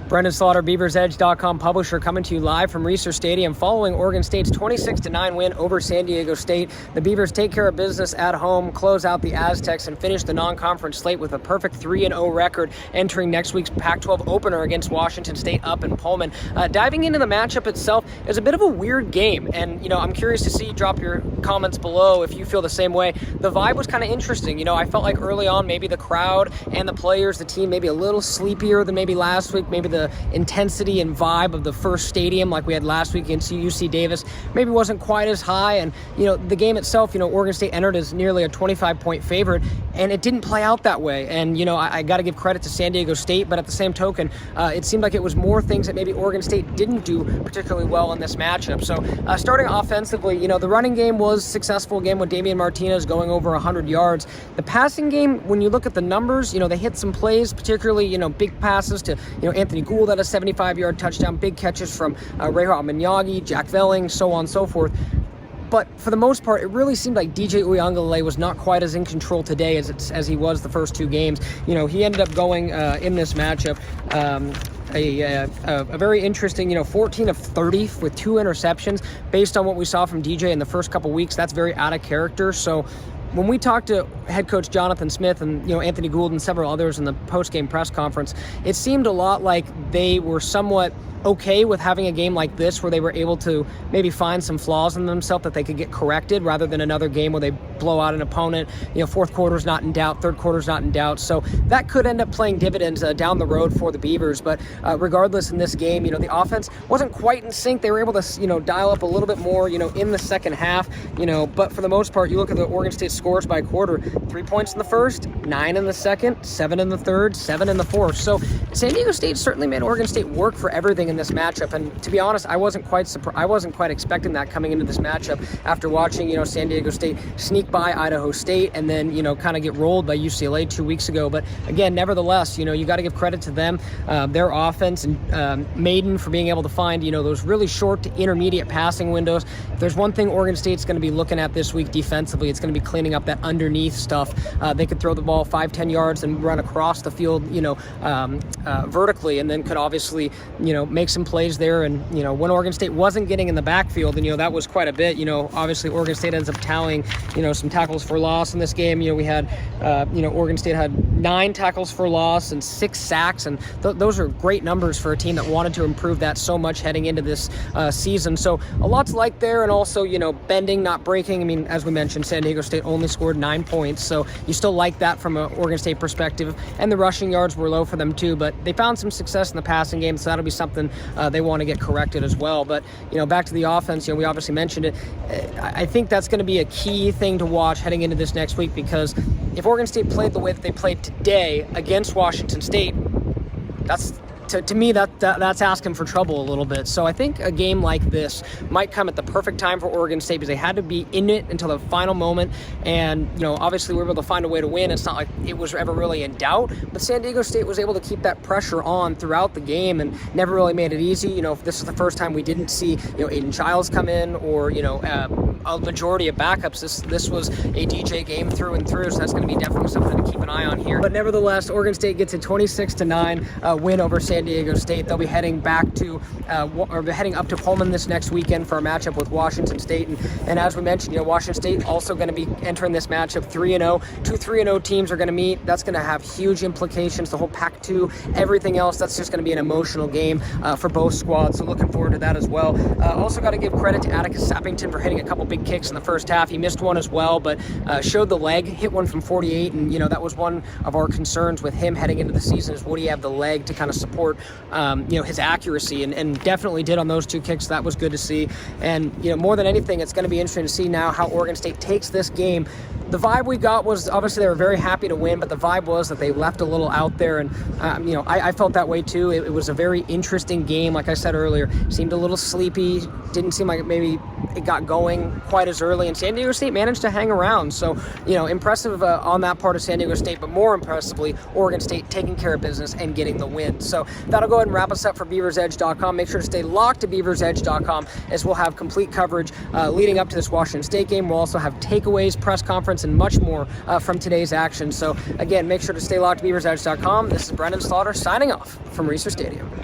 Brenden Slaughter, BeaversEdge.com publisher, coming to you live from Reser Stadium following Oregon State's 26-9 win over San Diego State. The Beavers take care of business at home, close out the Aztecs, and finish the non-conference slate with a perfect 3-0 record entering next week's Pac-12 opener against Washington State up in Pullman. Diving into the matchup itself, it was a bit of a weird game, and I'm curious to see, drop your comments below if you feel the same way. The vibe was kind of interesting. I felt like early on maybe the crowd and the players, the team, maybe a little sleepier than maybe last week. Maybe the intensity and vibe of the first stadium like we had last week against UC Davis maybe wasn't quite as high. And the game itself, Oregon State entered as nearly a 25-point favorite, and it didn't play out that way. And I got to give credit to San Diego State, but at the same token, it seemed like it was more things that maybe Oregon State didn't do particularly well in this matchup. So starting offensively, the running game was successful again with Damian Martinez going over 100 yards. The passing game, when you look at the numbers, they hit some plays, particularly big passes to Anthony Gould at a 75-yard touchdown, big catches from Reha Minyagi, Jack Velling, so on and so forth. But for the most part, it really seemed like DJ Uiagalelei was not quite as in control today as he was the first two games. He ended up going in this matchup a very interesting, 14 of 30 with 2 interceptions. Based on what we saw from DJ in the first couple weeks, that's very out of character. So when we talked to head coach Jonathan Smith and Anthony Gould and several others in the post-game press conference, it seemed a lot like they were somewhat okay with having a game like this where they were able to maybe find some flaws in themselves that they could get corrected, rather than another game where they blow out an opponent. Fourth quarter's not in doubt, third quarter's not in doubt. So that could end up playing dividends down the road for the Beavers. But regardless, in this game, the offense wasn't quite in sync. They were able to, dial up a little bit more, in the second half, but for the most part, you look at the Oregon State scores by quarter: 3 points in the first, 9 in the second, 7 in the third, 7 in the fourth. So San Diego State certainly made Oregon State work for everything in this matchup. And to be honest, I wasn't quite expecting that coming into this matchup after watching, San Diego State sneak by Idaho State and then, kind of get rolled by UCLA 2 weeks ago. But again, nevertheless, you got to give credit to them, their offense, and Maiden for being able to find, those really short to intermediate passing windows. If there's one thing Oregon State's going to be looking at this week defensively, it's going to be cleaning up that underneath stuff. They could throw the ball 5-10 yards and run across the field, vertically, and then could obviously, make some plays there. And, when Oregon State wasn't getting in the backfield, and, that was quite a bit, obviously Oregon State ends up tallying, some tackles for loss in this game. We had, Oregon State had 9 tackles for loss and 6 sacks. And those are great numbers for a team that wanted to improve that so much heading into this season. So a lot to like there. And also, bending, not breaking. I mean, as we mentioned, San Diego State only scored 9 points. So you still like that from an Oregon State perspective. And the rushing yards were low for them too, but they found some success in the passing game. So that'll be something they want to get corrected as well. But, back to the offense, we obviously mentioned it. I think that's going to be a key thing to watch heading into this next week, because if Oregon State played the way that they played today against Washington State, that's to me, that's asking for trouble a little bit. So I think a game like this might come at the perfect time for Oregon State, because they had to be in it until the final moment. And, obviously we were able to find a way to win. It's not like it was ever really in doubt, but San Diego State was able to keep that pressure on throughout the game and never really made it easy. If this is the first time we didn't see, Aiden Childs come in, or, a majority of backups, this was a DJ game through and through. So that's going to be definitely something to keep an eye on here. But nevertheless, Oregon State gets a 26-9 win over San Diego State. They'll be heading back to, or heading up to Pullman this next weekend for a matchup with Washington State. And as we mentioned, Washington State also going to be entering this matchup 3-0. 2 3-0 teams are going to meet. That's going to have huge implications. The whole Pac-2, everything else. That's just going to be an emotional game for both squads. So looking forward to that as well. Also got to give credit to Atticus Sappington for hitting a couple big kicks in the first half. He missed one as well, but showed the leg, hit one from 48. And, that was one of our concerns with him heading into the season, is would he have the leg to kind of support his accuracy, and definitely did on those 2 kicks. That was good to see. And more than anything, it's going to be interesting to see now how Oregon State takes this game. The vibe we got was, obviously they were very happy to win, but the vibe was that they left a little out there, and I felt that way too. It was a very interesting game. Like I said earlier, seemed a little sleepy, didn't seem like maybe it got going quite as early, and San Diego State managed to hang around. So impressive on that part of San Diego State, but more impressively, Oregon State taking care of business and getting the win. So that'll go ahead and wrap us up for BeaversEdge.com. Make sure to stay locked to BeaversEdge.com, as we'll have complete coverage leading up to this Washington State game. We'll also have takeaways, press conference, and much more from today's action. So again, make sure to stay locked to BeaversEdge.com. This is Brenden Slaughter signing off from Reser Stadium.